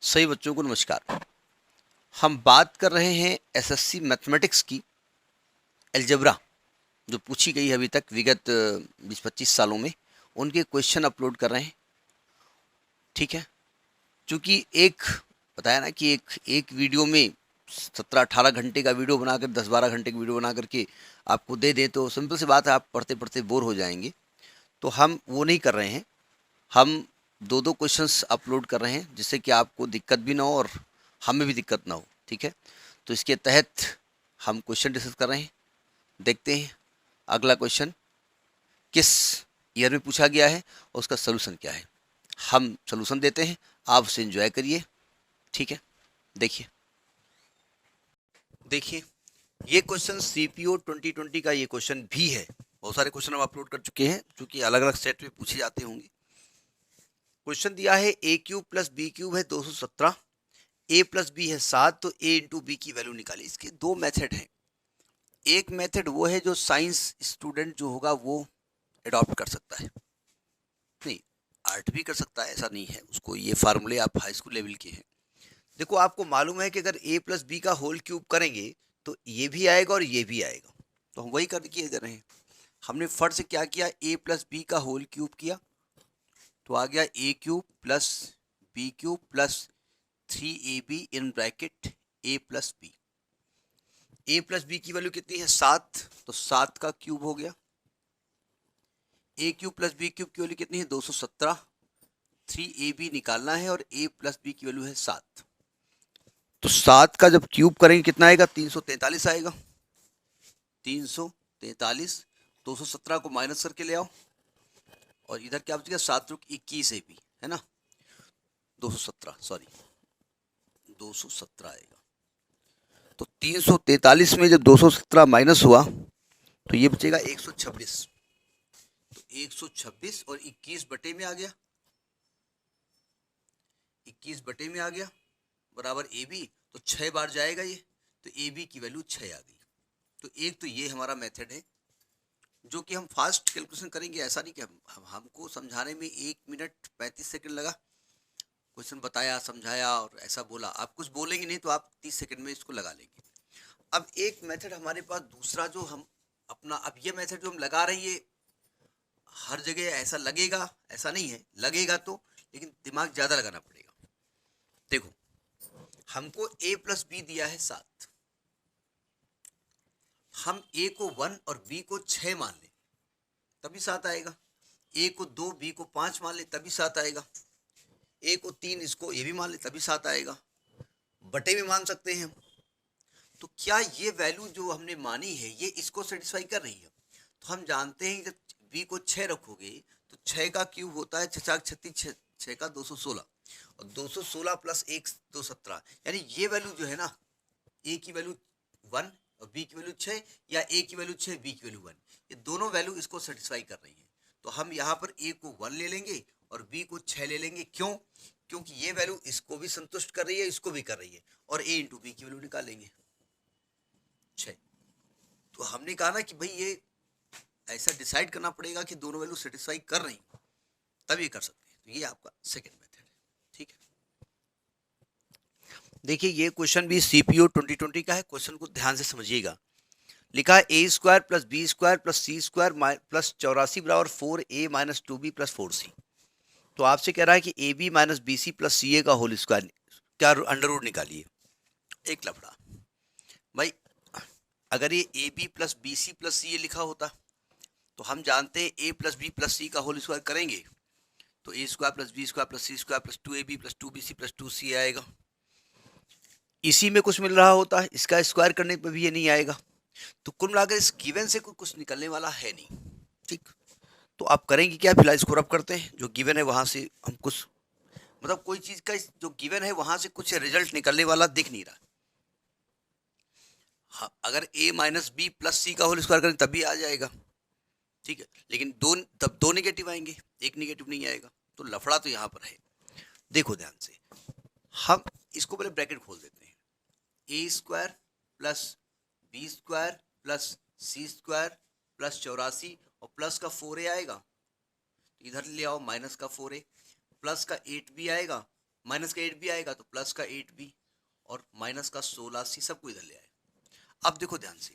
सही बच्चों को नमस्कार। हम बात कर रहे हैं एसएससी मैथमेटिक्स की अलजेब्रा जो पूछी गई है अभी तक विगत 20-25 सालों में, उनके क्वेश्चन अपलोड कर रहे हैं। ठीक है, क्योंकि एक बताया ना कि एक एक वीडियो में 17-18 घंटे का वीडियो बनाकर 10-12 घंटे का वीडियो बना करके आपको दे दें तो सिंपल सी बात है, आप पढ़ते पढ़ते बोर हो जाएंगे। तो हम वो नहीं कर रहे हैं। हम दो दो क्वेश्चंस अपलोड कर रहे हैं जिससे कि आपको दिक्कत भी ना हो और हमें भी दिक्कत ना हो। ठीक है, तो इसके तहत हम क्वेश्चन डिस्कस कर रहे हैं। देखते हैं अगला क्वेश्चन किस ईयर में पूछा गया है और उसका सोल्यूशन क्या है। हम सोल्यूशन देते हैं, आप उसे एंजॉय करिए। ठीक है, देखिए देखिए ये क्वेश्चन सीपीओ 2020 का ये क्वेश्चन भी है। बहुत सारे क्वेश्चन हम अपलोड कर चुके हैं जो कि अलग अलग सेट में पूछे जाते होंगे। क्वेश्चन दिया है ए क्यूब प्लस बी क्यूब है 217, ए प्लस बी है 7, तो ए इंटू बी की वैल्यू निकालिए। इसके दो मेथड हैं। एक मेथड वो है जो साइंस स्टूडेंट जो होगा वो अडॉप्ट कर सकता है, नहीं आर्ट भी कर सकता है, ऐसा नहीं है। उसको ये फार्मूले आप हाई स्कूल लेवल के हैं। देखो आपको मालूम है कि अगर ए प्लस बी का होल क्यूब करेंगे तो ये भी आएगा और ये भी आएगा, तो हम वही कर किए जा रहे हैं। हमने फट से क्या किया, ए प्लस बी का होल क्यूब किया तो आ गया A cube plus B cube plus 3ab in bracket A plus B. A plus B की वैल्यू कितनी है 7, तो 7 का क्यूब हो गया। A cube plus B cube की वैल्यू कितनी है 217, 3ab निकालना है और ए प्लस बी की वैल्यू है 7। तो 7 का जब क्यूब करेंगे कितना आएगा 343 आएगा। 343, 217 को माइनस करके ले आओ और इधर क्या बचेगा 7 रुक 21 ए बी है ना, 217 सॉरी 217 आएगा। तो 343 में जब 217 माइनस हुआ तो ये बचेगा 126। तो 126 और 21 बटे में आ गया, 21 बटे में आ गया बराबर ए बी, तो 6 बार जाएगा ये, तो ए बी की वैल्यू 6 आ गई। तो एक तो ये हमारा मेथड है जो कि हम फास्ट कैलकुलेशन करेंगे। ऐसा नहीं कि हमको समझाने में 1 मिनट 35 सेकंड लगा, क्वेश्चन बताया समझाया और ऐसा बोला, आप कुछ बोलेंगे नहीं तो आप 30 सेकंड में इसको लगा लेंगे। अब एक मेथड हमारे पास दूसरा जो हम अपना, अब ये मेथड जो हम लगा रहे हैं ये हर जगह ऐसा लगेगा, ऐसा नहीं है, लगेगा तो लेकिन दिमाग ज़्यादा लगाना पड़ेगा। देखो हमको a प्लस बी दिया है 7, हम a को 1 और b को 6 मान लें तभी 7 आएगा। a को 2 b को 5 मान ले तभी 7 आएगा। a को 3 इसको ये भी मान ले तभी 7 आएगा। बटे में मान सकते हैं हम। तो क्या ये वैल्यू जो हमने मानी है ये इसको सेटिस्फाई कर रही है? तो हम जानते हैं जब b को 6 रखोगे तो 6 का क्यूब होता है 6×36, 6 का 216 और 216 प्लस 1 217, यानी ये वैल्यू जो है ना, a की वैल्यू 1 और b की वैल्यू 6 या a की वैल्यू 6 b की वैल्यू 1, ये दोनों वैल्यू इसको सेटिस्फाई कर रही है। तो हम यहाँ पर a को 1 ले लेंगे और b को 6 ले लेंगे। क्यों? क्योंकि ये वैल्यू इसको भी संतुष्ट कर रही है इसको भी कर रही है, और a इंटू बी की वैल्यू निकालेंगे 6। तो हमने कहा ना कि भाई ये ऐसा डिसाइड करना पड़ेगा कि दोनों वैल्यू सेटिस्फाई कर रही तब ये कर सकते हैं। तो ये आपका सेकेंड मेथड है। ठीक है, देखिए ये क्वेश्चन भी सीपीओ 2020 का है। क्वेश्चन को ध्यान से समझिएगा। लिखा है A square plus B square plus C square plus 84 बराबर 4a minus 2b plus 4c। तो आपसे कह रहा है कि A B minus B C plus C A का होल स्क्वायर क्या अंडर रूट निकालिए। एक लफड़ा भाई, अगर ये A B plus B C plus C A लिखा होता तो हम जानते हैं A plus B plus C का होल स्क्वायर करेंगे तो A square plus B square plus C square plus 2ab plus 2bc plus 2c आएगा। इसी में कुछ मिल रहा होता है, इसका स्क्वायर करने पर भी ये नहीं आएगा। तो कुल मिलाकर इस गिवन से कुछ निकलने वाला है नहीं। ठीक, तो आप करेंगे क्या, फिलहाल इसको रब करते हैं। जो गिवन है वहां से हम कुछ, मतलब कोई चीज का जो गिवन है वहां से कुछ रिजल्ट निकलने वाला दिख नहीं रहा। हाँ, अगर a minus B plus C का होल स्क्वायर करें तभी आ जाएगा। ठीक है, लेकिन तब दो नेगेटिव आएंगे, एक नेगेटिव नहीं आएगा। तो लफड़ा तो यहाँ पर है। देखो ध्यान से, हम इसको पहले ब्रैकेट खोल देते हैं। A square plus B square plus C square plus 84 और प्लस का 4a आएगा, इधर ले आओ माइनस का 4a, प्लस का 8b आएगा माइनस का 8b आएगा तो प्लस का 8b और माइनस का 16c सबको इधर ले आएगा। अब देखो ध्यान से,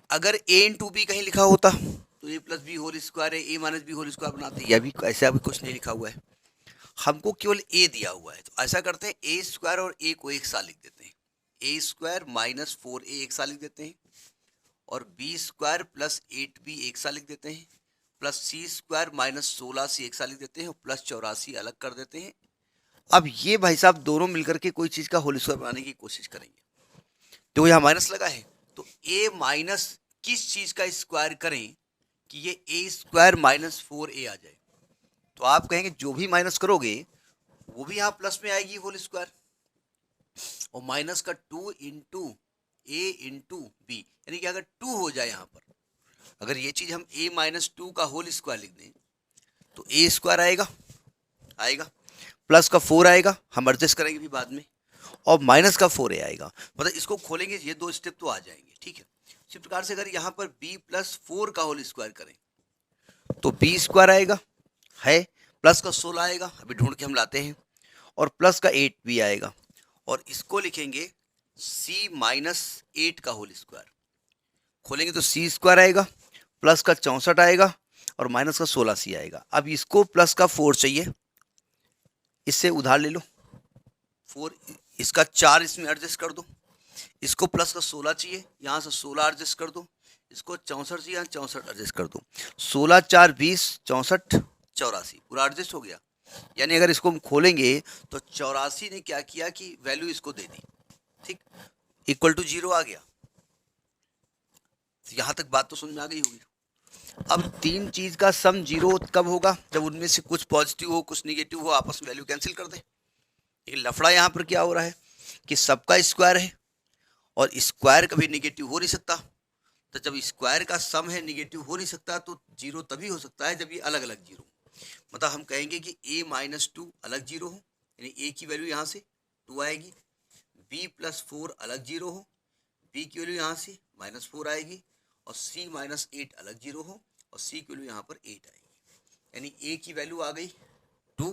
अगर a इंटू बी कहीं लिखा होता तो a plus b whole square है, a minus b whole square बनाते, या भी ऐसे अभी कुछ नहीं लिखा हुआ है, हमको केवल a दिया हुआ है। तो ऐसा करते हैं, a स्क्वायर और a को एक साथ लिख देते हैं, a स्क्वायर माइनस 4a एक साथ लिख देते हैं, और b स्क्वायर प्लस 8b एक साथ लिख देते हैं, plus c square minus 16c एक साथ लिख देते हैं, और प्लस 84 अलग कर देते हैं। अब ये भाई साहब दोनों मिलकर के कोई चीज का होल स्क्वायर बनाने की कोशिश करेंगे। तो यहाँ माइनस लगा है, तो a माइनस किस चीज का स्क्वायर करें कि ये a स्क्वायर माइनस 4a आ जाए। तो आप कहेंगे जो भी माइनस करोगे वो भी यहाँ प्लस में आएगी होल स्क्वायर, और माइनस का 2 इंटू ए इंटू बी, यानी कि अगर 2 हो जाए यहाँ पर, अगर ये चीज हम a माइनस 2 का होल स्क्वायर लिख दें तो a स्क्वायर आएगा, प्लस का 4 आएगा, हम एडजस्ट करेंगे भी बाद में, और माइनस का 4a आएगा। मतलब इसको खोलेंगे, ये 2 स्टेप तो आ जाएंगे, ठीक है। इसी प्रकार से अगर यहाँ पर b प्लस 4 का होल स्क्वायर करें तो b स्क्वायर आएगा है, प्लस का 16 आएगा, अभी ढूंढ के हम लाते हैं, और प्लस का 8 भी आएगा, और इसको लिखेंगे c माइनस 8 का होल स्क्वायर। खोलेंगे तो c स्क्वायर आएगा, प्लस का 64 आएगा, और माइनस का 16c आएगा। अब इसको प्लस का 4 चाहिए, इससे उधार ले लो 4, इसका 4 इसमें एडजस्ट कर दो, इसको प्लस का 16 चाहिए, यहाँ से 16 एडजस्ट कर दो, इसको 64 चाहिए, यहाँ 64 एडजस्ट कर दो, 16 4 20 64 84 पूरा एडजस्ट हो गया। यानी अगर इसको हम खोलेंगे तो 84 ने क्या किया कि वैल्यू इसको दे दी, ठीक, इक्वल टू 0 आ गया। तो यहाँ तक बात तो समझ में आ गई होगी। अब तीन चीज का सम 0 कब होगा, जब उनमें से कुछ पॉजिटिव हो कुछ निगेटिव हो, आपस में वैल्यू कैंसिल कर दे। लेकिन लफड़ा यहाँ पर क्या हो रहा है कि सबका स्क्वायर है और स्क्वायर कभी निगेटिव हो नहीं सकता। तो जब स्क्वायर का सम है निगेटिव हो नहीं सकता, तो 0 तभी हो सकता है जब ये अलग अलग 0। मतलब हम कहेंगे कि a माइनस 2 अलग 0 हो, यानी a की वैल्यू यहाँ से 2 आएगी, b प्लस 4 अलग 0 हो, b की वैल्यू यहाँ से माइनस 4 आएगी, और c माइनस 8 अलग 0 हो, और c की वैल्यू यहाँ पर 8 आएगी। यानी a की वैल्यू आ गई 2,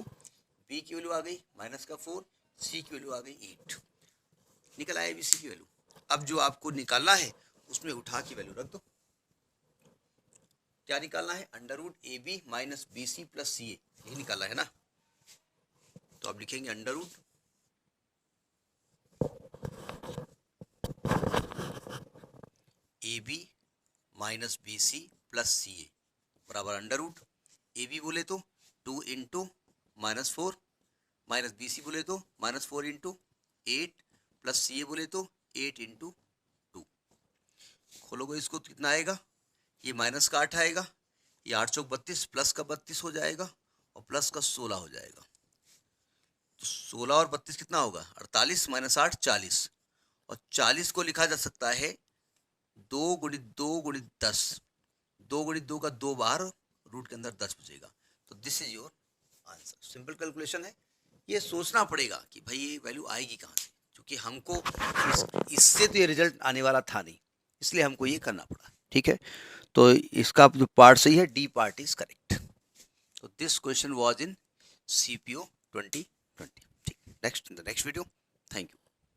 b की वैल्यू आ गई माइनस का 4, c की वैल्यू आ गई 8। निकल आया abc की वैल्यू। अब जो आपको निकालना है उसमें उठा की वैल्यू रख दो। क्या निकालना है, under root A B minus B C plus C A, यही निकाला है ना। तो आप लिखेंगे under root A B minus B C plus C A बराबर अंडर रूट ए बी बोले तो 2 into minus 4, minus B C बोले तो minus 4 into 8, plus C A बोले तो 8 इंटू 2। खोलोगे इसको तो कितना आएगा, ये माइनस का 8 आएगा, ये 8 चौक 32, प्लस का 32 हो जाएगा, और प्लस का 16 हो जाएगा। तो 16 और 32 कितना होगा, 48 माइनस 8 40, और 40 को लिखा जा सकता है 2 गुणित 2 गुणित 10, 2 गुणित 2 का 2 बाहर, रूट के अंदर 10 बचेगा। तो this is your answer. Simple calculation है, ये सोचना पड़ेगा कि भाई ये वैल्यू आएगी कहाँ से, क्योंकि हमको इससे तो ये रिजल्ट आने वाला था नहीं, इसलिए हमको ये करना पड़ा, ठीक है। तो इसका जो पार्ट सही है, डी पार्ट इज करेक्ट। तो this question was in CPO 2020। ठीक, next in the next video. Thank you.